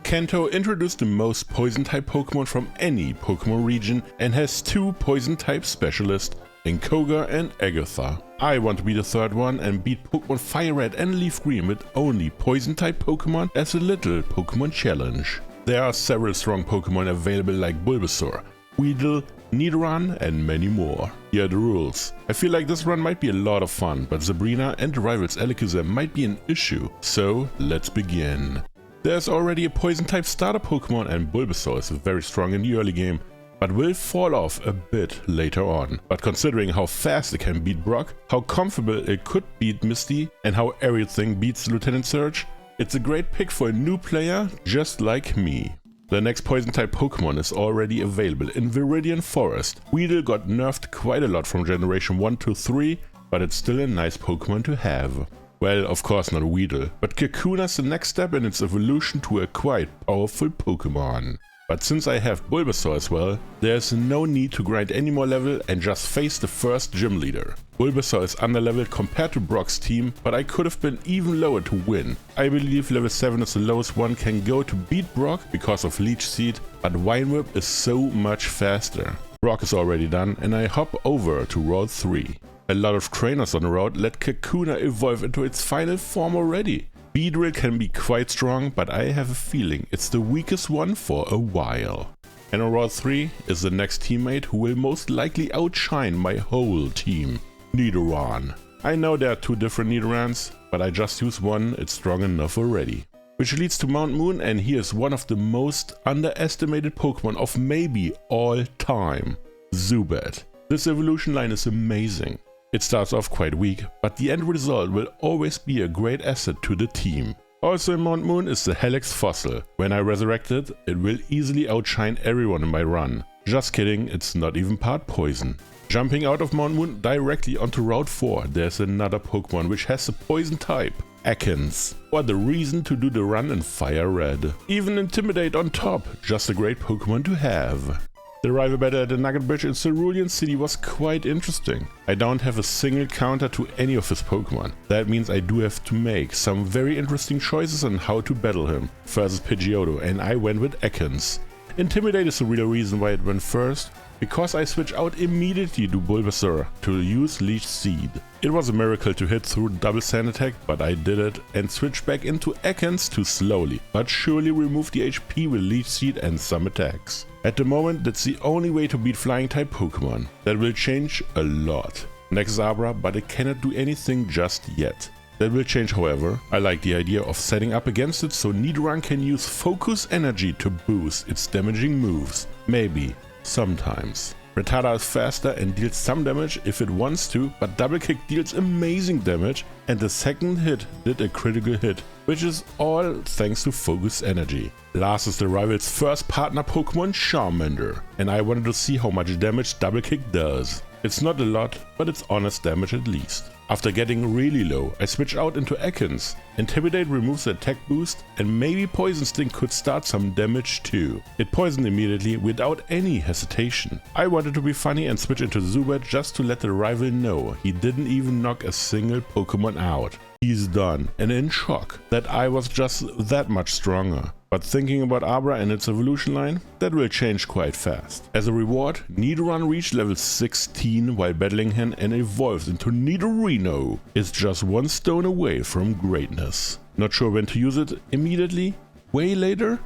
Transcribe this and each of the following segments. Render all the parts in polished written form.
Kanto introduced the most poison-type Pokemon from any Pokemon region and has 2 poison-type specialists in Koga and Agatha. I want to be the third one and beat Pokemon FireRed and Leaf Green with only poison-type Pokemon as a little Pokemon challenge. There are several strong Pokemon available like Bulbasaur, Weedle, Nidoran and many more. Here are the rules. I feel like this run might be a lot of fun, but Sabrina and the rival's Alakazam might be an issue, so let's begin. There's already a poison-type starter Pokemon and Bulbasaur is very strong in the early game, but will fall off a bit later on. But considering how fast it can beat Brock, how comfortable it could beat Misty, and how everything beats Lieutenant Surge, it's a great pick for a new player just like me. The next poison-type Pokemon is already available in Viridian Forest. Weedle got nerfed quite a lot from Generation 1 to 3, but it's still a nice Pokemon to have. Well, of course not Weedle, but Kakuna's the next step in its evolution to a quite powerful Pokemon. But since I have Bulbasaur as well, there's no need to grind any more level and just face the first gym leader. Bulbasaur is underleveled compared to Brock's team, but I could have been even lower to win. I believe level 7 is the lowest one can go to beat Brock because of Leech Seed, but Vine Whip is so much faster. Brock is already done and I hop over to Route 3. A lot of trainers on the road let Kakuna evolve into its final form already. Beedrill can be quite strong, but I have a feeling it's the weakest one for a while. And on Route 3 is the next teammate who will most likely outshine my whole team, Nidoran. I know there are 2 different Nidorans, but I just use one, it's strong enough already. Which leads to Mount Moon, and here's one of the most underestimated Pokemon of maybe all time, Zubat. This evolution line is amazing. It starts off quite weak, but the end result will always be a great asset to the team. Also in Mount Moon is the Helix Fossil. When I resurrect it, it will easily outshine everyone in my run. Just kidding, it's not even part poison. Jumping out of Mount Moon directly onto Route 4, there's another Pokemon which has a poison type, Ekans. What a reason to do the run in FireRed. Even Intimidate on top, just a great Pokemon to have. The rival battle at the Nugget Bridge in Celadon City was quite interesting. I don't have a single counter to any of his Pokemon. That means I do have to make some very interesting choices on how to battle him versus Pidgeotto, and I went with Ekans. Intimidate is the real reason why it went first, because I switched out immediately to Bulbasaur to use Leech Seed. It was a miracle to hit through double sand attack, but I did it and switched back into Ekans to slowly but surely remove the HP with Leech Seed and some attacks. At the moment, that's the only way to beat flying type Pokemon. That will change a lot. Next is Abra, but it cannot do anything just yet. That will change however. I like the idea of setting up against it so Nidoran can use focus energy to boost its damaging moves. Maybe. Sometimes. Rattata is faster and deals some damage if it wants to, but Double Kick deals amazing damage and the second hit did a critical hit, which is all thanks to focus energy. Last is the rival's first partner Pokemon, Charmander, and I wanted to see how much damage Double Kick does. It's not a lot, but it's honest damage at least. After getting really low, I switched out into Ekans. Intimidate removes the attack boost, and maybe Poison Sting could start some damage too. It poisoned immediately without any hesitation. I wanted to be funny and switch into Zubat just to let the rival know he didn't even knock a single Pokemon out. He's done, and in shock that I was just that much stronger. But thinking about Abra and its evolution line, that will change quite fast. As a reward, Nidoran reached level 16 while battling him and evolves into Nidorino. It's just one stone away from greatness. Not sure when to use it immediately? Way later?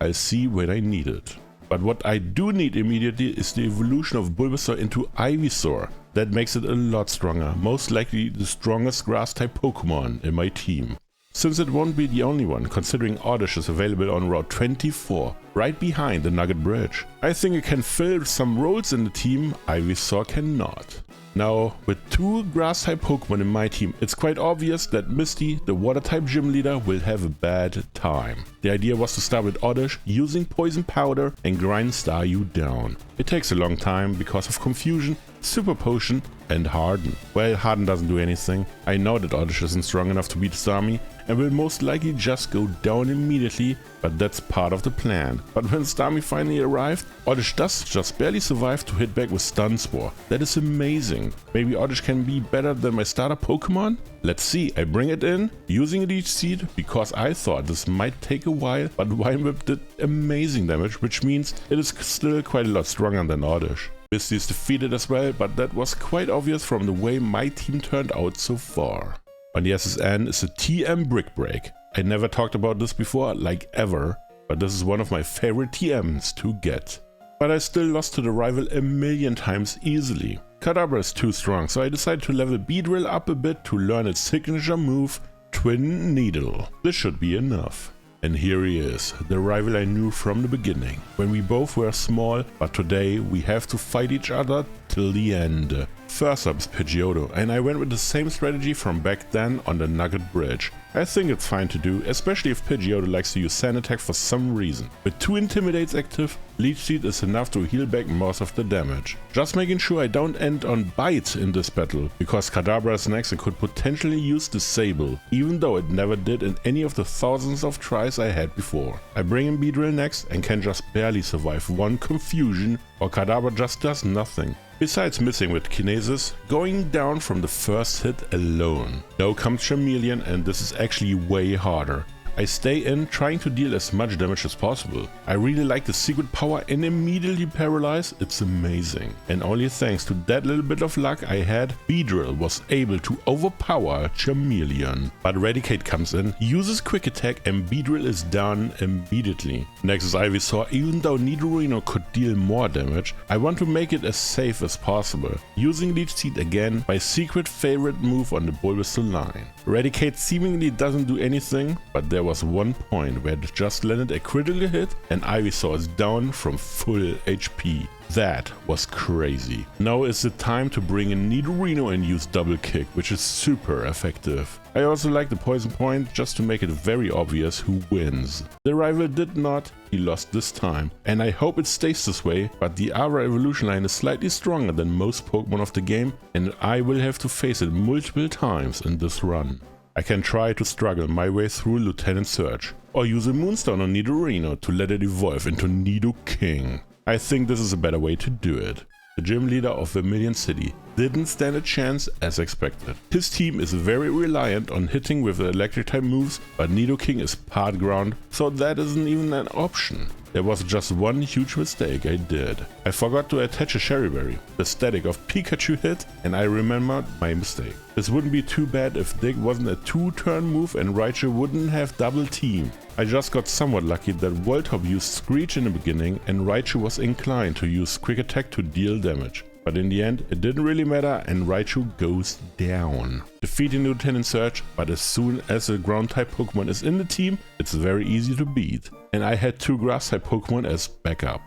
I'll see when I need it. But what I do need immediately is the evolution of Bulbasaur into Ivysaur. That makes it a lot stronger, most likely the strongest grass-type Pokemon in my team. Since it won't be the only one, considering Oddish is available on Route 24, right behind the Nugget Bridge. I think it can fill some roles in the team Ivysaur cannot. Now, with 2 grass-type Pokemon in my team, it's quite obvious that Misty, the water-type gym leader, will have a bad time. The idea was to start with Oddish, using Poison Powder and grind Staryu down. It takes a long time because of Confusion, Super Potion and Harden. Well, Harden doesn't do anything. I know that Oddish isn't strong enough to beat Starmie, and will most likely just go down immediately, but that's part of the plan. But when Starmie finally arrived, Oddish does just barely survive to hit back with Stun Spore. That is amazing. Maybe Oddish can be better than my starter Pokemon? Let's see. I bring it in, using a Leech Seed, because I thought this might take a while, but Vine Whip did amazing damage, which means it is still quite a lot stronger than Oddish. Misty is defeated as well, but that was quite obvious from the way my team turned out so far. On the SSN is a TM Brick Break. I never talked about this before, like ever, but this is one of my favorite TMs to get. But I still lost to the rival a million times easily. Kadabra is too strong, so I decided to level Beedrill up a bit to learn its signature move, Twin Needle. This should be enough. And here he is, the rival I knew from the beginning, when we both were small, but today we have to fight each other till the end. First up is Pidgeotto, and I went with the same strategy from back then on the Nugget Bridge. I think it's fine to do, especially if Pidgeotto likes to use Sand Attack for some reason. With 2 Intimidates active, Leech Seed is enough to heal back most of the damage. Just making sure I don't end on Bite in this battle, because Kadabra is next and could potentially use Disable, even though it never did in any of the thousands of tries I had before. I bring in Beedrill next and can just barely survive one Confusion, or Kadabra just does nothing. Besides missing with Kinesis, going down from the first hit alone. Now comes Charmeleon, and this is actually way harder. I stay in, trying to deal as much damage as possible. I really like the secret power and immediately paralyze, it's amazing. And only thanks to that little bit of luck I had, Beedrill was able to overpower Charmeleon. But Raticate comes in, uses Quick Attack, and Beedrill is down immediately. Next is Ivysaur. Even though Nidoran could deal more damage, I want to make it as safe as possible. Using Leech Seed again, my secret favorite move on the Bulbasaur line. Raticate seemingly doesn't do anything, but there was one point where it just landed a critical hit and Ivysaur is down from full HP. That was crazy. Now is the time to bring in Nidoran and use Double Kick, which is super effective. I also like the Poison Point just to make it very obvious who wins. The rival did not, he lost this time, and I hope it stays this way, but the Ara evolution line is slightly stronger than most Pokemon of the game and I will have to face it multiple times in this run. I can try to struggle my way through Lieutenant Surge, or use a Moonstone on Nidorino to let it evolve into Nidoking. I think this is a better way to do it. The gym leader of Viridian City didn't stand a chance as expected. His team is very reliant on hitting with electric type moves, but Nidoking is part ground, so that isn't even an option. There was just one huge mistake I did. I forgot to attach a Cherry Berry. The static of Pikachu hit and I remembered my mistake. This wouldn't be too bad if Dig wasn't a 2-turn move and Raichu wouldn't have double team. I just got somewhat lucky that Voltorb used Screech in the beginning and Raichu was inclined to use Quick Attack to deal damage. But in the end, it didn't really matter and Raichu goes down. Defeating Lieutenant Surge, but as soon as a ground-type Pokemon is in the team, it's very easy to beat. And I had 2 grass-type Pokemon as backup.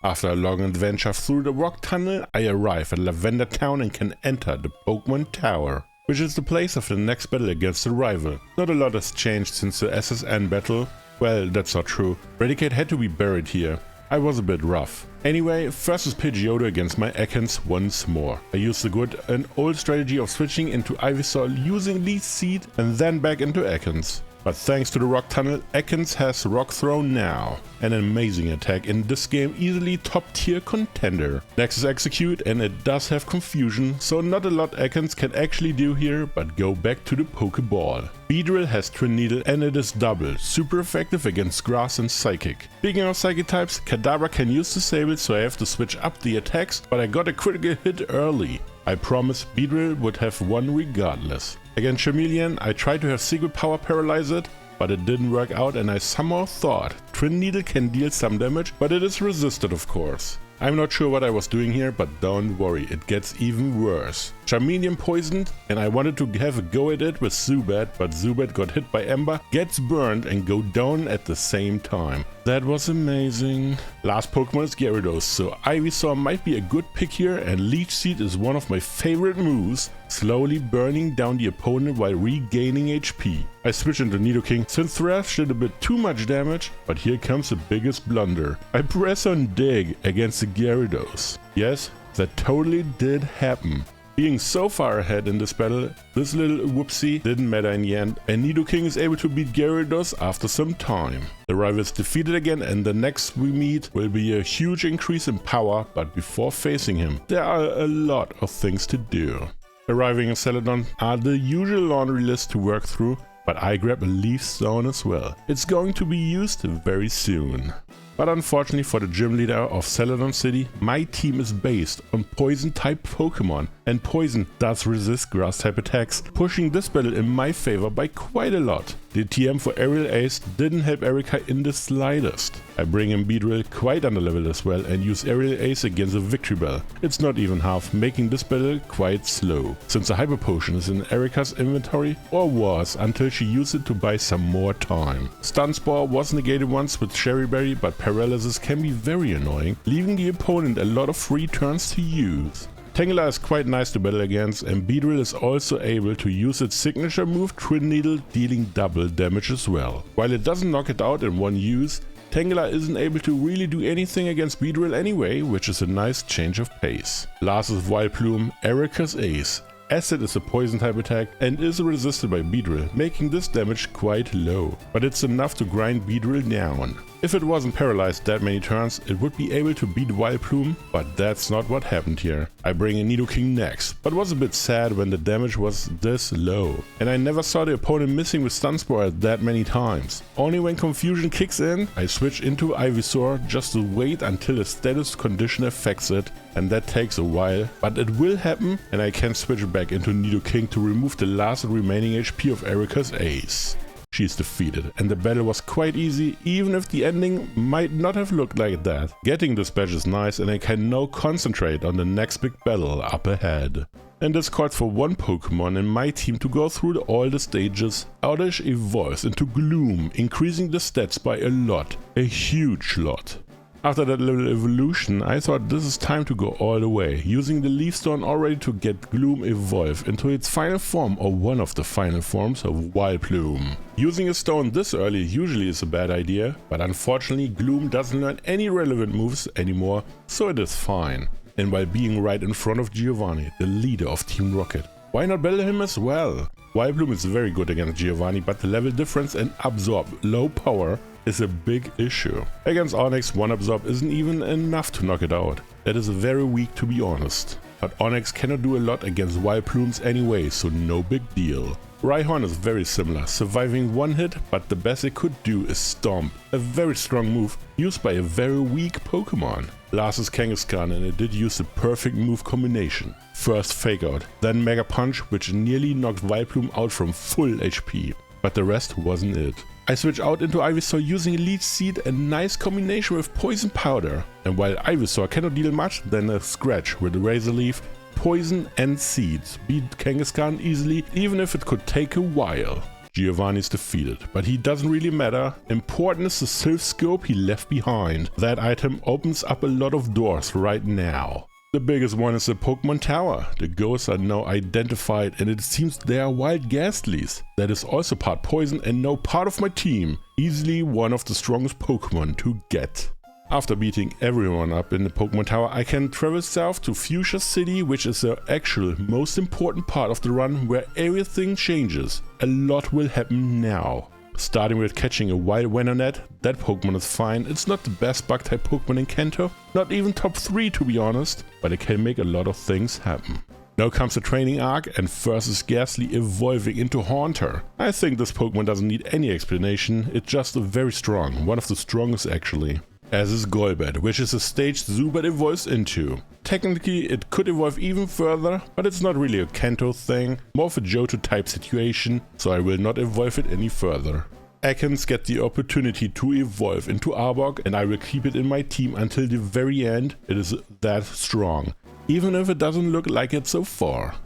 After a long adventure through the rock tunnel, I arrive at Lavender Town and can enter the Pokemon Tower, which is the place of the next battle against the rival. Not a lot has changed since the SSN battle. Well, that's not true. Raticate had to be buried here. I was a bit rough. Anyway, first is Pidgeotto against my Ekans once more. I used the good and old strategy of switching into Ivysaur using Leech Seed and then back into Ekans. But thanks to the rock tunnel, Ekans has Rock Throw now. An amazing attack in this game, easily top tier contender. Next is Execute and it does have Confusion, so not a lot Ekans can actually do here, but go back to the Pokeball. Beedrill has Twin Needle and it is double, super effective against Grass and Psychic. Speaking of Psychic types, Kadabra can use Disable, so I have to switch up the attacks, but I got a critical hit early. I promised Beedrill would have one regardless. Against Charmeleon, I tried to have Secret Power paralyze it, but it didn't work out and I somehow thought Twin Needle can deal some damage, but it is resisted of course. I'm not sure what I was doing here, but don't worry, it gets even worse. Charmeleon poisoned and I wanted to have a go at it with Zubat, but Zubat got hit by Ember, gets burned and go down at the same time. That was amazing. Last Pokemon is Gyarados, so Ivysaur might be a good pick here and Leech Seed is one of my favorite moves, slowly burning down the opponent while regaining HP. I switch into Nidoking since Thrash did a bit too much damage, but here comes the biggest blunder. I press on Dig against the Gyarados. Yes, that totally did happen. Being so far ahead in this battle, this little whoopsie didn't matter in the end, and Nidoking is able to beat Gyarados after some time. The rival is defeated again, and the next we meet will be a huge increase in power, but before facing him, there are a lot of things to do. Arriving in Celadon are the usual laundry list to work through, but I grab a leaf stone as well. It's going to be used very soon. But unfortunately for the gym leader of Celadon City, my team is based on poison type Pokemon, and poison does resist grass type attacks, pushing this battle in my favor by quite a lot. The TM for Aerial Ace didn't help Erika in the slightest. I bring in Weedle quite under level as well and use Aerial Ace against a Victory Bell. It's not even half, making this battle quite slow, since a Hyper Potion is in Erika's inventory, or was until she used it to buy some more time. Stun Spore was negated once with Cherry Berry, but Paralysis can be very annoying, leaving the opponent a lot of free turns to use. Tangela is quite nice to battle against, and Beedrill is also able to use its signature move Twin Needle, dealing double damage as well. While it doesn't knock it out in one use, Tangela isn't able to really do anything against Beedrill anyway, which is a nice change of pace. Last is Vileplume, Erika's ace. Acid is a poison type attack and is resisted by Beedrill, making this damage quite low, but it's enough to grind Beedrill down. If it wasn't paralyzed that many turns, it would be able to beat Vileplume, but that's not what happened here. I bring in Nidoking next, but was a bit sad when the damage was this low. And I never saw the opponent missing with Stun Spore that many times. Only when confusion kicks in, I switch into Ivysaur just to wait until a status condition affects it, and that takes a while, but it will happen, and I can switch back into Nidoking to remove the last remaining HP of Erika's ace. She's defeated, and the battle was quite easy, even if the ending might not have looked like that. Getting this badge is nice, and I can now concentrate on the next big battle up ahead. And this called for one Pokemon in my team to go through all the stages. Oddish evolves into Gloom, increasing the stats by a lot, a huge lot. After that little evolution, I thought this is time to go all the way, using the Leaf Stone already to get Gloom evolve into its final form, or one of the final forms of Vileplume. Using a stone this early usually is a bad idea, but unfortunately Gloom doesn't learn any relevant moves anymore, so it is fine. And while being right in front of Giovanni, the leader of Team Rocket, why not battle him as well? Vileplume is very good against Giovanni, but the level difference and absorb low power is a big issue. Against Onix, one absorb isn't even enough to knock it out. That is very weak, to be honest. But Onix cannot do a lot against Vileplumes anyway, so no big deal. Rhyhorn is very similar, surviving one hit, but the best it could do is Stomp, a very strong move used by a very weak Pokemon. Last is Kangaskhan, and it did use the perfect move combination. First Fake Out, then Mega Punch, which nearly knocked Vileplume out from full HP. But the rest wasn't it. I switch out into Ivysaur using a Leech Seed, a nice combination with Poison Powder. And while Ivysaur cannot deal much, then a Scratch with Razor Leaf, Poison and Seeds beat Kangaskhan easily, even if it could take a while. Giovanni is defeated, but he doesn't really matter. Important is the Silph Scope he left behind. That item opens up a lot of doors right now. The biggest one is the Pokemon Tower. The ghosts are now identified, and it seems they are wild Gastlys. That is also part poison and now part of my team. Easily one of the strongest Pokemon to get. After beating everyone up in the Pokemon Tower, I can travel south to Fuchsia City, which is the actual most important part of the run where everything changes. A lot will happen now. Starting with catching a wild venonat, that Pokemon is fine. It's not the best bug type Pokemon in Kanto, not even top 3 to be honest, but it can make a lot of things happen. Now comes the training arc, and first is Gastly evolving into Haunter. I think this Pokemon doesn't need any explanation, it's just very strong, one of the strongest actually. As is Golbat, which is a stage Zubat evolves into. Technically it could evolve even further, but it's not really a Kanto thing, more of a Johto type situation, so I will not evolve it any further. Ekans get the opportunity to evolve into Arbok, and I will keep it in my team until the very end. It is that strong, even if it doesn't look like it so far.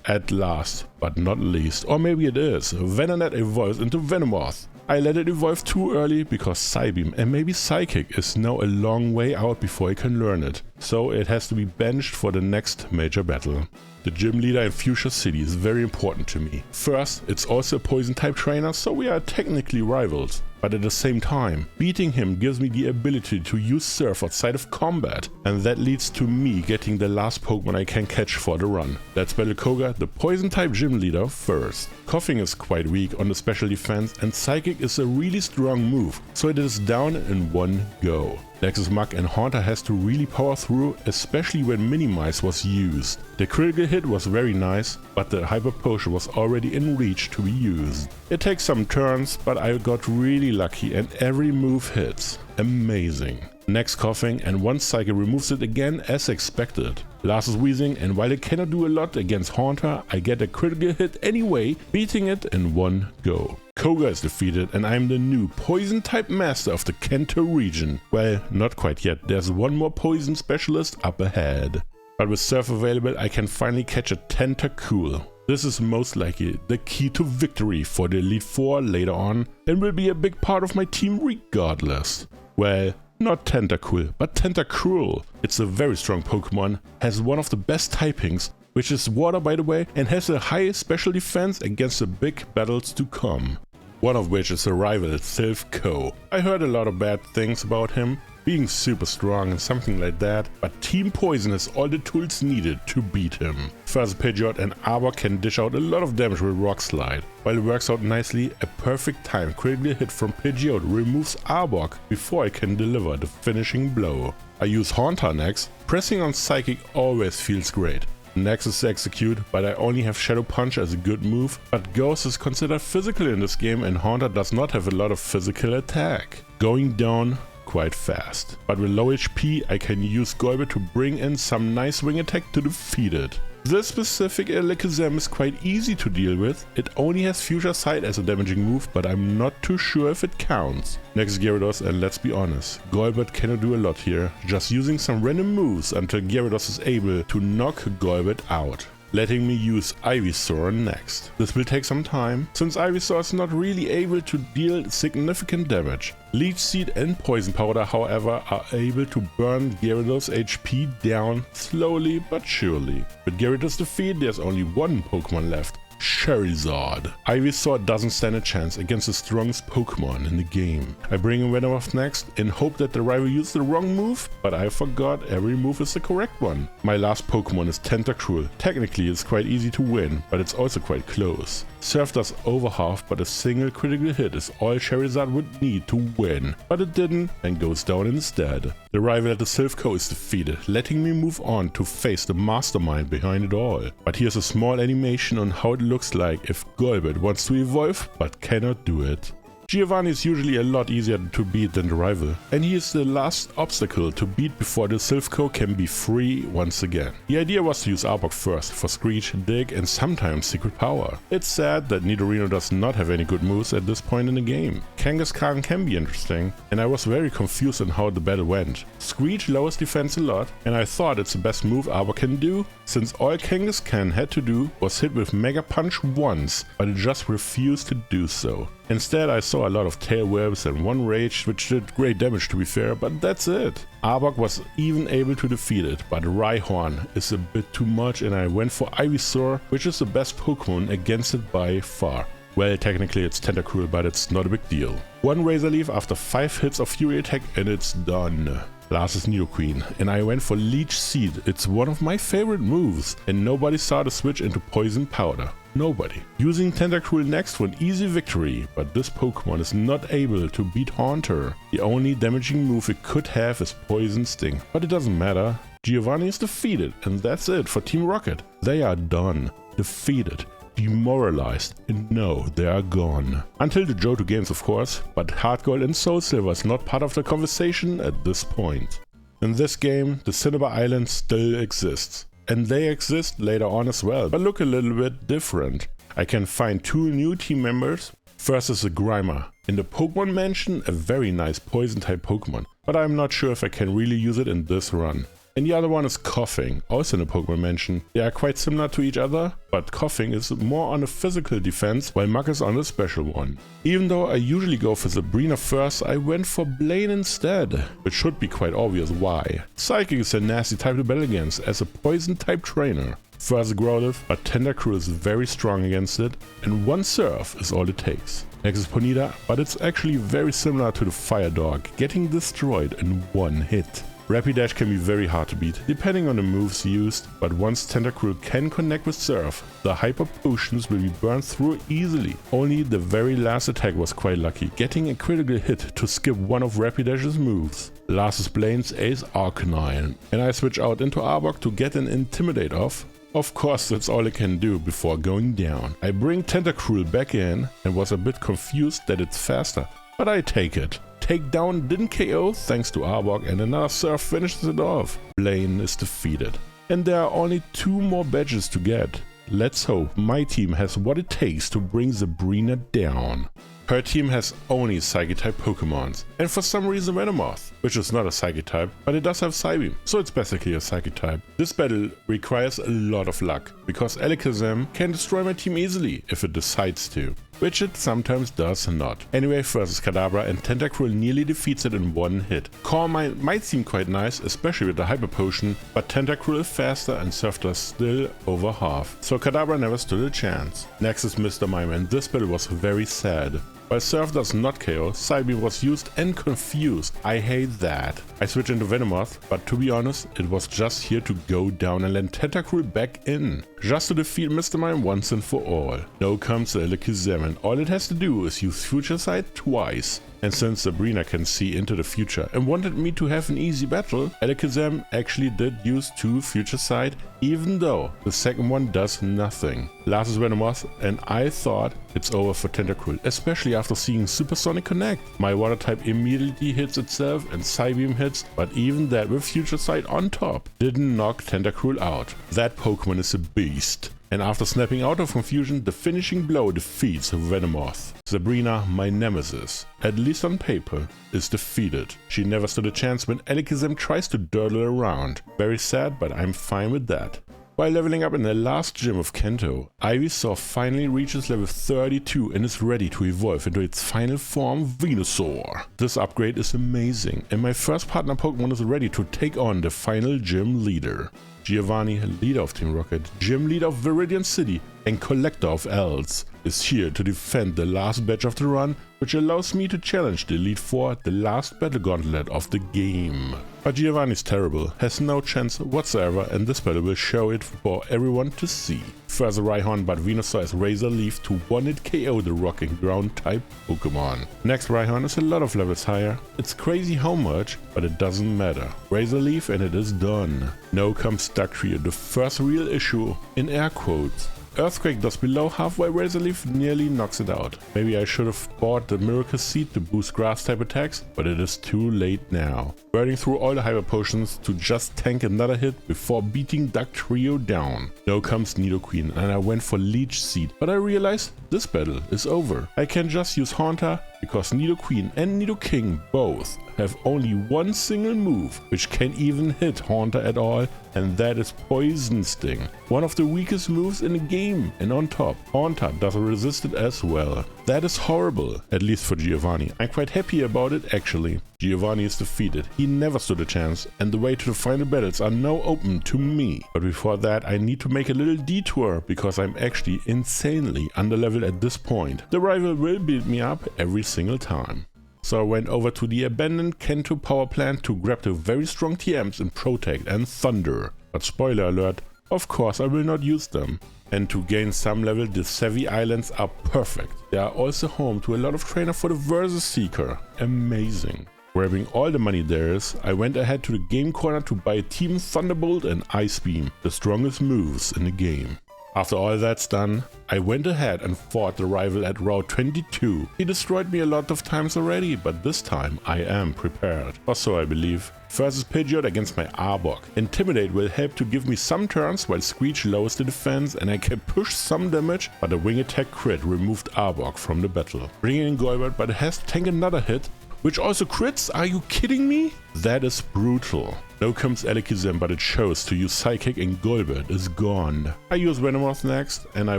At last, but not least, or maybe it is, venonat evolves into Venomoth. I let it evolve too early because Psybeam and maybe Psychic is now a long way out before I can learn it, so it has to be benched for the next major battle. The gym leader in Fuchsia City is very important to me. First, it's also a poison type trainer, so we are technically rivals. but at the same time, beating him gives me the ability to use Surf outside of combat, and that leads to me getting the last Pokemon I can catch for the run. Let's battle Koga, the poison type gym leader, first. Koffing is quite weak on the special defense, and Psychic is a really strong move, so it is down in one go. Next is Muk, and Haunter has to really power through, especially when Minimize was used. The critical hit was very nice, but the Hyper Potion was already in reach to be used. It takes some turns, but I got really lucky and every move hits. Amazing. Next Koffing, and one Psychic removes it again as expected. Last is Wheezing, and while it cannot do a lot against Haunter, I get a critical hit anyway, beating it in one go. Koga is defeated, and I'm the new poison type master of the Kanto region. Well, not quite yet, there's one more poison specialist up ahead. But with Surf available, I can finally catch a Tentacool. This is most likely the key to victory for the Elite Four later on, and will be a big part of my team regardless. Well, not Tentacool, but Tentacruel. It's a very strong Pokemon, has one of the best typings, which is water by the way, and has a high special defense against the big battles to come. One of which is a rival, Silph. I heard a lot of bad things about him, being super strong and something like that, but Team Poison has all the tools needed to beat him. First Pidgeot and Arbok can dish out a lot of damage with Rock Slide. While it works out nicely, a perfect time critical hit from Pidgeot removes Arbok before I can deliver the finishing blow. I use Haunter next. Pressing on Psychic always feels great. Next is Execute, but I only have Shadow Punch as a good move, but Ghost is considered physical in this game and Haunter does not have a lot of physical attack. Going down quite fast. But with low HP I can use Golbat to bring in some nice wing attack to defeat it. This specific Alakazam is quite easy to deal with. It only has Fuchsia City as a damaging move, but I'm not too sure if it counts. Next is Gyarados, and let's be honest, Golbat cannot do a lot here, just using some random moves until Gyarados is able to knock Golbat out. Letting me use Ivysaur next. This will take some time, since Ivysaur is not really able to deal significant damage. Leech Seed and Poison Powder, however, are able to burn Gyarados' HP down slowly but surely. With Gyarados' defeat, there's only one Pokemon left, Charizard. Ivysaur doesn't stand a chance against the strongest Pokemon in the game. I bring in Venomoth next in hope that the rival used the wrong move, but I forgot every move is the correct one. My last Pokemon is Tentacruel. Technically it's quite easy to win, but it's also quite close. Surf does over half, but a single critical hit is all Charizard would need to win, but it didn't and goes down instead. The rival at the Silph is defeated, letting me move on to face the mastermind behind it all. But here's a small animation on how it looks like if Golbat wants to evolve but cannot do it. Giovanni is usually a lot easier to beat than the rival, and he is the last obstacle to beat before the Silph can be free once again. The idea was to use Arbok first for Screech, Dig and sometimes Secret Power. It's sad that Nidoran does not have any good moves at this point in the game. Kangaskhan can be interesting, and I was very confused on how the battle went. Screech lowers defense a lot, and I thought it's the best move Arbok can do, since all Kangaskhan had to do was hit with Mega Punch once, but it just refused to do so. Instead I saw a lot of tail whips and one rage, which did great damage to be fair, but that's it. Arbok was even able to defeat it, but Rhyhorn is a bit too much and I went for Ivysaur, which is the best Pokemon against it by far. Well, technically it's Tentacruel, but it's not a big deal. One Razor Leaf after 5 hits of Fury Attack and it's done. Last is Nidoqueen, and I went for Leech Seed. It's one of my favorite moves, and nobody saw the switch into Poison Powder. Nobody. Using Tentacruel next for an easy victory, but this Pokemon is not able to beat Haunter. The only damaging move it could have is Poison Sting, but it doesn't matter. Giovanni is defeated, and that's it for Team Rocket. They are done. Defeated. Demoralized, and no, they are gone. Until the Johto games of course, but Heart Gold and Soul Silver is not part of the conversation at this point. In this game, the Cinnabar Island still exists. And they exist later on as well, but look a little bit different. I can find 2 new team members. First is a Grimer. In the Pokemon Mansion, a very nice poison type Pokemon, but I'm not sure if I can really use it in this run. And the other one is Koffing, also in the Pokemon Mansion. They are quite similar to each other, but Koffing is more on a physical defense, while Muk is on a special one. Even though I usually go for Sabrina first, I went for Blaine instead, which should be quite obvious why. Psychic is a nasty type to battle against as a poison type trainer. First Growlithe, but Tentacruel is very strong against it, and one Surf is all it takes. Next is Ponyta, but it's actually very similar to the Fire Dog, getting destroyed in one hit. Rapidash can be very hard to beat, depending on the moves used, but once Tentacool can connect with Surf, the Hyper Potions will be burned through easily. Only the very last attack was quite lucky, getting a critical hit to skip one of Rapidash's moves. Last is Blaine's Ace Arcanine, and I switch out into Arbok to get an Intimidate off. Of course, that's all I can do before going down. I bring Tentacool back in and was a bit confused that it's faster, but I take it. Takedown didn't KO thanks to Arbok, and another Surf finishes it off. Blaine is defeated. And there are only 2 more badges to get. Let's hope my team has what it takes to bring Sabrina down. Her team has only Psychic-type Pokemons, and for some reason Venomoth, which is not a Psychic-type, but it does have Psybeam, so it's basically a Psychic-type. This battle requires a lot of luck, because Alakazam can destroy my team easily if it decides to, which it sometimes does not. Anyway, versus Kadabra, and Tentacool nearly defeats it in one hit. Calm Mind might seem quite nice, especially with the Hyper Potion, but Tentacool is faster and Surf does still over half, so Kadabra never stood a chance. Next is Mr. Mime, and this battle was very sad. While Surf does not KO, Psybeam was used and confused. I hate that. I switch into Venomoth, but to be honest, it was just here to go down and land Tentacool back in, just to defeat Mr. Mime once and for all. Now comes Alakazam, and all it has to do is use Fuchsia City twice. And since Sabrina can see into the future and wanted me to have an easy battle, Alakazam actually did use 2 Fuchsia City, even though the second one does nothing. Last is Venomoth, and I thought it's over for Tentacool, especially after seeing Supersonic connect. My water type immediately hits itself and Psybeam hits, but even that with Fuchsia City on top didn't knock Tentacool out. That Pokemon is a beast. And after snapping out of confusion, the finishing blow defeats Venomoth. Sabrina, my nemesis, at least on paper, is defeated. She never stood a chance when Alakazam tries to dawdle around. Very sad, but I'm fine with that. While leveling up in the last gym of Kanto, Ivysaur finally reaches level 32 and is ready to evolve into its final form, Venusaur. This upgrade is amazing, and my first partner Pokemon is ready to take on the final gym leader. Giovanni, leader of Team Rocket, gym leader of Viridian City, and collector of Elves, is here to defend the last badge of the run, which allows me to challenge the Elite Four, the last battle gauntlet of the game. But Giovanni's terrible, has no chance whatsoever, and this battle will show it for everyone to see. Further Rhyhorn, but Venusaur is Razor Leaf to one-hit KO the rock and ground type Pokemon. Next Rhyhorn is a lot of levels higher. It's crazy how much, but it doesn't matter. Razor Leaf and it is done. Now comes Dugtrio, the first real issue, in air quotes. Earthquake does below halfway, Razor Leaf nearly knocks it out. Maybe I should have bought the Miracle Seed to boost grass type attacks, but it is too late now. Burning through all the Hyper Potions to just tank another hit before beating Dugtrio down. Now comes Nidoqueen, and I went for Leech Seed, but I realized this battle is over. I can just use Haunter because Nidoqueen and Nidoking both have only one single move which can even hit Haunter at all, and that is Poison Sting, one of the weakest moves in the game, and on top, Haunter doesn't resist it as well. That is horrible, at least for Giovanni. I'm quite happy about it actually. Giovanni is defeated, he never stood a chance, and the way to the final battles are now open to me. But before that I need to make a little detour, because I'm actually insanely underleveled at this point. The rival will beat me up every single time. So I went over to the abandoned Kanto power plant to grab the very strong TMs in Protect and Thunder. But spoiler alert, of course I will not use them. And to gain some level, the Savvy Islands are perfect. They are also home to a lot of trainer for the Versus Seeker. Amazing. Grabbing all the money there is, I went ahead to the game corner to buy Team Thunderbolt and Ice Beam, the strongest moves in the game. After all that's done, I went ahead and fought the rival at Route 22. He destroyed me a lot of times already, but this time I am prepared. Or so I believe. First is Pidgeot against my Arbok. Intimidate will help to give me some turns while Screech lowers the defense and I can push some damage, but a Wing Attack crit removed Arbok from the battle. Bringing in Golbat, but it has to tank another hit, which also crits? Are you kidding me? That is brutal. Now comes Alakazam, but it shows to use Psychic and Golbat is gone. I use Venomoth next and I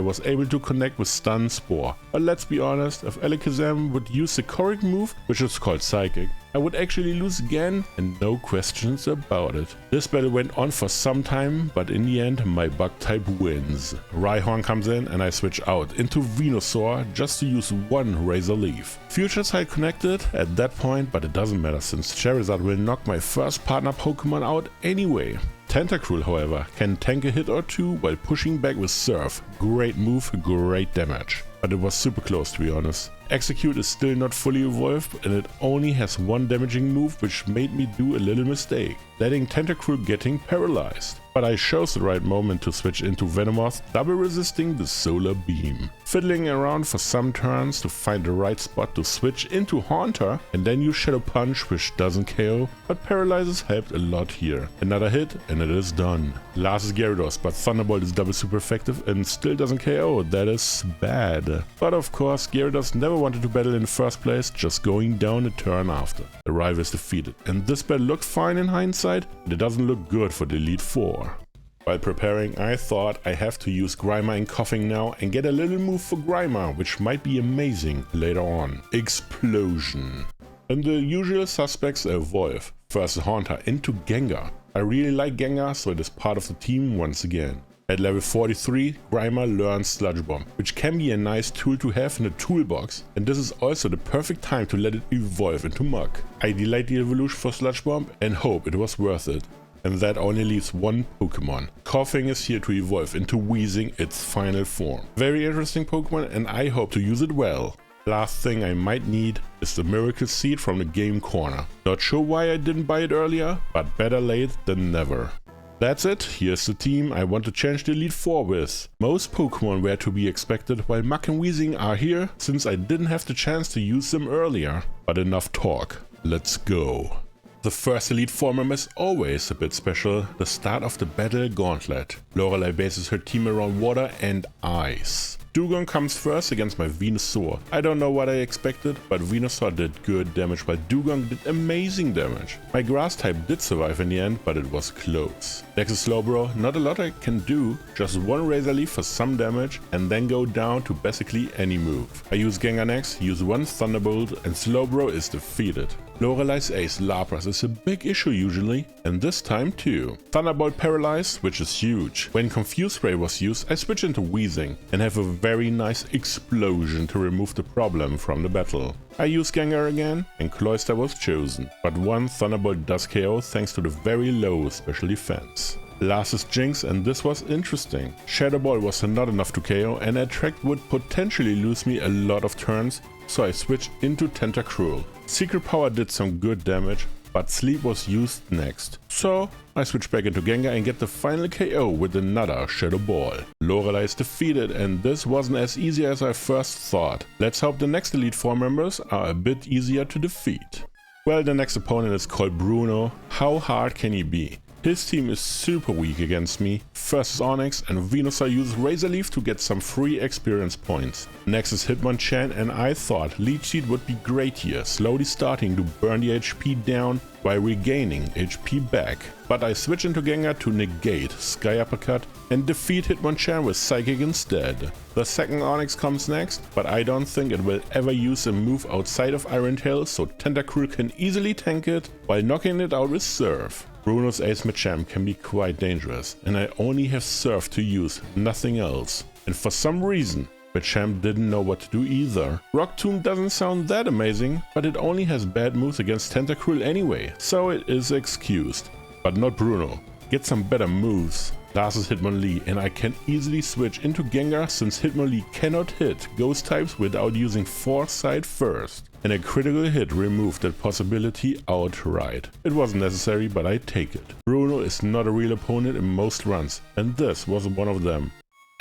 was able to connect with Stun Spore. But let's be honest, if Alakazam would use the correct move, which is called Psychic, I would actually lose again and no questions about it. This battle went on for some time, but in the end my bug type wins. Rhyhorn comes in and I switch out into Venusaur just to use one Razor Leaf. Future Sight connected at that point, but it doesn't matter since Charizard will knock my first partner Pokemon out anyway. Tentacool, however, can tank a hit or two while pushing back with Surf. Great move, great damage. But it was super close to be honest. Execute is still not fully evolved and it only has one damaging move, which made me do a little mistake, letting Tentacool getting paralyzed. But I chose the right moment to switch into Venomoth, double resisting the Solar Beam. Fiddling around for some turns to find the right spot to switch into Haunter and then use Shadow Punch, which doesn't KO, but paralyzes helped a lot here. Another hit and it is done. Last is Gyarados, but Thunderbolt is double super effective and still doesn't KO, that is bad. But of course Gyarados never wanted to battle in the first place, just going down a turn after. The rival is defeated and this battle looked fine in hindsight, but it doesn't look good for the Elite Four. While preparing, I thought I have to use Grimer and Koffing now and get a little move for Grimer, which might be amazing later on. Explosion. And the usual suspects evolve. First Haunter into Gengar. I really like Gengar, so it is part of the team once again. At level 43, Grimer learns Sludge Bomb, which can be a nice tool to have in the toolbox, and this is also the perfect time to let it evolve into Muk. I delayed the evolution for Sludge Bomb and hope it was worth it. And that only leaves one Pokemon. Koffing is here to evolve into Weezing, its final form. Very interesting Pokemon and I hope to use it well. Last thing I might need is the Miracle Seed from the game corner. Not sure why I didn't buy it earlier, but better late than never. That's it, here's the team I want to change the Elite Four with. Most Pokemon were to be expected, while Muk and Weezing are here since I didn't have the chance to use them earlier. But enough talk, let's go. The first Elite Four member is always a bit special, the start of the Battle Gauntlet. Lorelei bases her team around water and ice. Dugong comes first against my Venusaur. I don't know what I expected, but Venusaur did good damage while Dugong did amazing damage. My grass type did survive in the end, but it was close. Next is Slowbro, not a lot I can do, just one Razor Leaf for some damage and then go down to basically any move. I use Gengar next, use one Thunderbolt and Slowbro is defeated. Lorelei's ace Lapras is a big issue usually, and this time too. Thunderbolt paralyzed, which is huge. When Confuse Ray was used, I switch into Weezing and have a very nice explosion to remove the problem from the battle. I use Gengar again and Cloyster was chosen, but one Thunderbolt does KO thanks to the very low special defense. Last is Jinx and this was interesting. Shadow Ball was not enough to KO and Attract would potentially lose me a lot of turns, so I switched into Tentacool. Secret Power did some good damage, but Sleep was used next. So I switch back into Gengar and get the final KO with another Shadow Ball. Lorelei is defeated and this wasn't as easy as I first thought. Let's hope the next Elite Four members are a bit easier to defeat. Well, the next opponent is called Bruno. How hard can he be? His team is super weak against me. First is Onix and Venusaur uses Razor Leaf to get some free experience points. Next is Hitmonchan and I thought Leech Seed would be great here, slowly starting to burn the HP down while regaining HP back. But I switch into Gengar to negate Sky Uppercut and defeat Hitmonchan with Psychic instead. The second Onix comes next, but I don't think it will ever use a move outside of Iron Tail, so Tentacool can easily tank it while knocking it out with Surf. Bruno's Ace Machamp can be quite dangerous, and I only have Surf to use, nothing else. And for some reason, Machamp didn't know what to do either. Rock Tomb doesn't sound that amazing, but it only has bad moves against Tentacool anyway, so it is excused. But not Bruno. Get some better moves. Last is Hitmonlee, and I can easily switch into Gengar since Hitmonlee cannot hit ghost types without using Foresight first. And a critical hit removed that possibility outright. It wasn't necessary, but I take it. Bruno is not a real opponent in most runs, and this was one of them.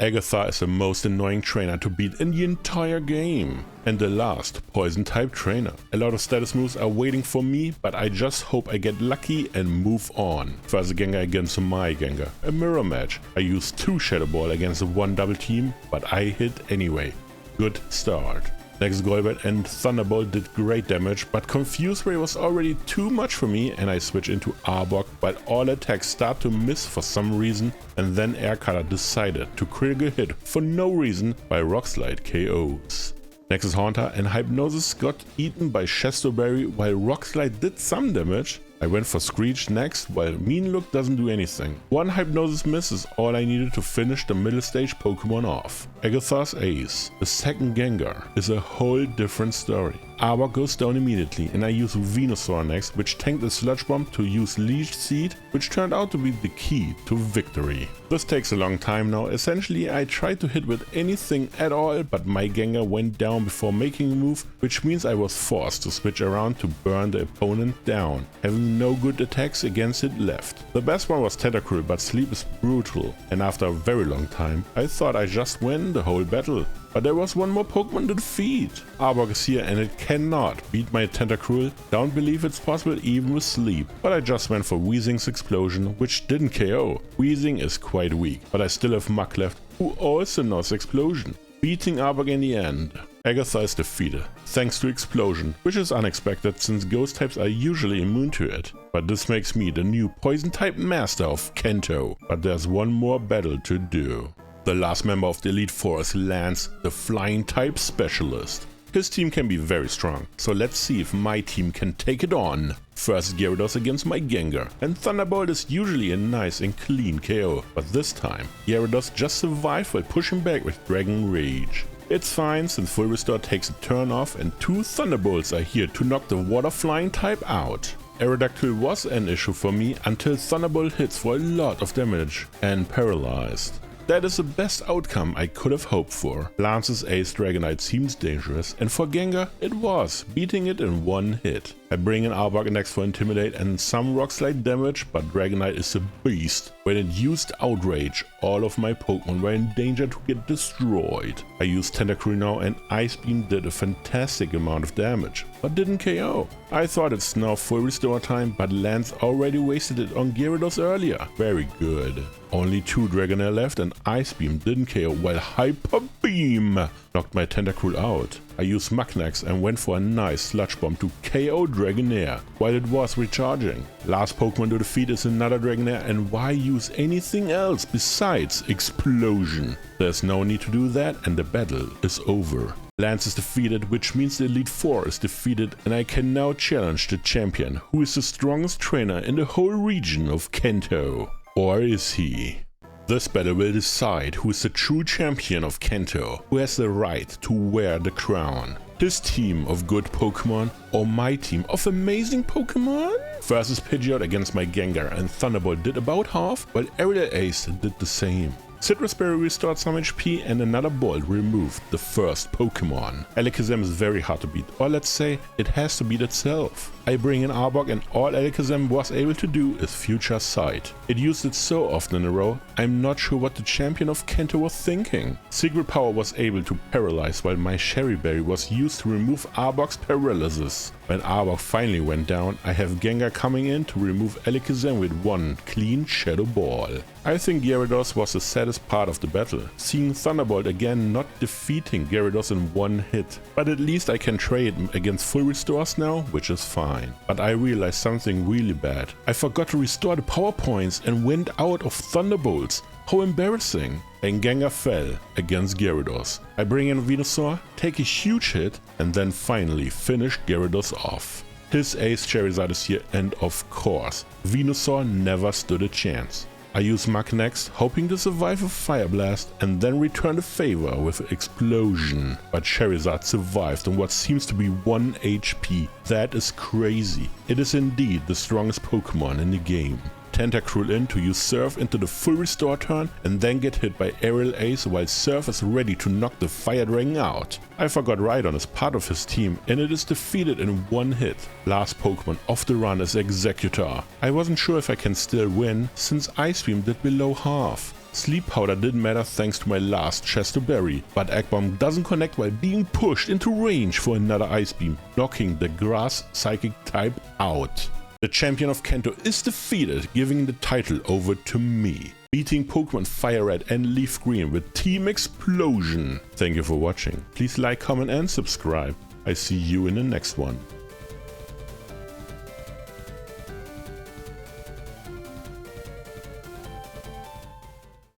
Agatha is the most annoying trainer to beat in the entire game. And the last poison type trainer. A lot of status moves are waiting for me, but I just hope I get lucky and move on. First a Gengar against my Gengar, a mirror match. I used 2 Shadow Ball against one double team, but I hit anyway. Good start. Next Golbat and Thunderbolt did great damage, but Confuse Ray was already too much for me and I switch into Arbok, but all attacks start to miss for some reason, and then Air Cutter decided to critical hit for no reason by Rock Slide KOs. Next is Haunter and Hypnosis got eaten by Chestoberry while Rock Slide did some damage. I went for Screech next, while Mean Look doesn't do anything. One Hypnosis miss is all I needed to finish the middle stage Pokemon off. Agatha's Ace, the second Gengar, is a whole different story. Arbok goes down immediately and I use Venusaur next, which tanked the Sludge Bomb to use Leech Seed, which turned out to be the key to victory. This takes a long time now. Essentially I tried to hit with anything at all, but my Gengar went down before making a move, which means I was forced to switch around to burn the opponent down, having no good attacks against it left. The best one was Tentacool, but sleep is brutal, and after a very long time I thought I just win the whole battle. But there was one more Pokemon to defeat. Arbok is here and it cannot beat my Tentacool. Don't believe it's possible even with sleep. But I just went for Weezing's Explosion, which didn't KO. Weezing is quite weak, but I still have Muk left, who also knows Explosion, beating Arbok in the end. Agatha is defeated, thanks to Explosion, which is unexpected since Ghost types are usually immune to it. But this makes me the new Poison type master of Kanto. But there's one more battle to do. The last member of the Elite Four is Lance, the Flying type specialist. His team can be very strong, so let's see if my team can take it on. First Gyarados against my Gengar, and Thunderbolt is usually a nice and clean KO, but this time Gyarados just survived while pushing back with Dragon Rage. It's fine since Full Restore takes a turn off and two Thunderbolts are here to knock the Water Flying type out. Aerodactyl was an issue for me until Thunderbolt hits for a lot of damage and paralyzed. That is the best outcome I could have hoped for. Lance's Ace Dragonite seems dangerous, and for Gengar it was, beating it in one hit. I bring in Arbok next for Intimidate and some Rock Slide damage, but Dragonite is a beast. When it used Outrage, all of my Pokemon were in danger to get destroyed. I used Tentacool now and Ice Beam did a fantastic amount of damage, but didn't KO. I thought it's now Full Restore time, but Lance already wasted it on Gyarados earlier. Very good. Only 2 Dragonair left and Ice Beam didn't KO while Hyper Beam knocked my Tentacool out. I used Muk next and went for a nice Sludge Bomb to KO Dragonair while it was recharging. Last Pokemon to defeat is another Dragonair, and why use anything else besides Explosion? There's no need to do that and the battle is over. Lance is defeated, which means the Elite Four is defeated and I can now challenge the champion, who is the strongest trainer in the whole region of Kanto. Or is he? This battle will decide who is the true champion of Kanto, who has the right to wear the crown. His team of good Pokemon or my team of amazing Pokemon? First is Pidgeot against my Gengar, and Thunderbolt did about half, while Aerial Ace did the same. Citrus Berry restored some HP and another Bolt removed the first Pokemon. Alakazam is very hard to beat, or let's say it has to beat itself. I bring in Arbok and all Alakazam was able to do is Future Sight. It used it so often in a row, I'm not sure what the champion of Kanto was thinking. Secret Power was able to paralyze while my Cherry Berry was used to remove Arbok's paralysis. When Arbok finally went down, I have Gengar coming in to remove Alakazam with one clean Shadow Ball. I think Gyarados was the saddest part of the battle, seeing Thunderbolt again not defeating Gyarados in one hit. But at least I can trade against Full Restores now, which is fine. But I realized something really bad. I forgot to restore the power points and went out of Thunderbolts. How embarrassing. And Gengar fell against Gyarados. I bring in Venusaur, take a huge hit, and then finally finish Gyarados off. His Ace Charizard is here, and of course, Venusaur never stood a chance. I use Muk next, hoping to survive a Fire Blast and then return the favor with Explosion. But Charizard survived on what seems to be 1 HP. That is crazy. It is indeed the strongest Pokemon in the game. Tentacool in to use Surf into the Full Restore turn and then get hit by Aerial Ace while Surf is ready to knock the Fire Dragon out. I forgot Rhydon is part of his team and it is defeated in one hit. Last Pokemon off the run is Executor. I wasn't sure if I can still win since Ice Beam did below half. Sleep Powder didn't matter thanks to my last Chestoberry, but Egg Bomb doesn't connect while being pushed into range for another Ice Beam, knocking the Grass Psychic type out. The champion of Kanto is defeated, giving the title over to me, beating Pokemon FireRed and Leaf Green with Team Explosion. Thank you for watching. Please like, comment and subscribe. I see you in the next one.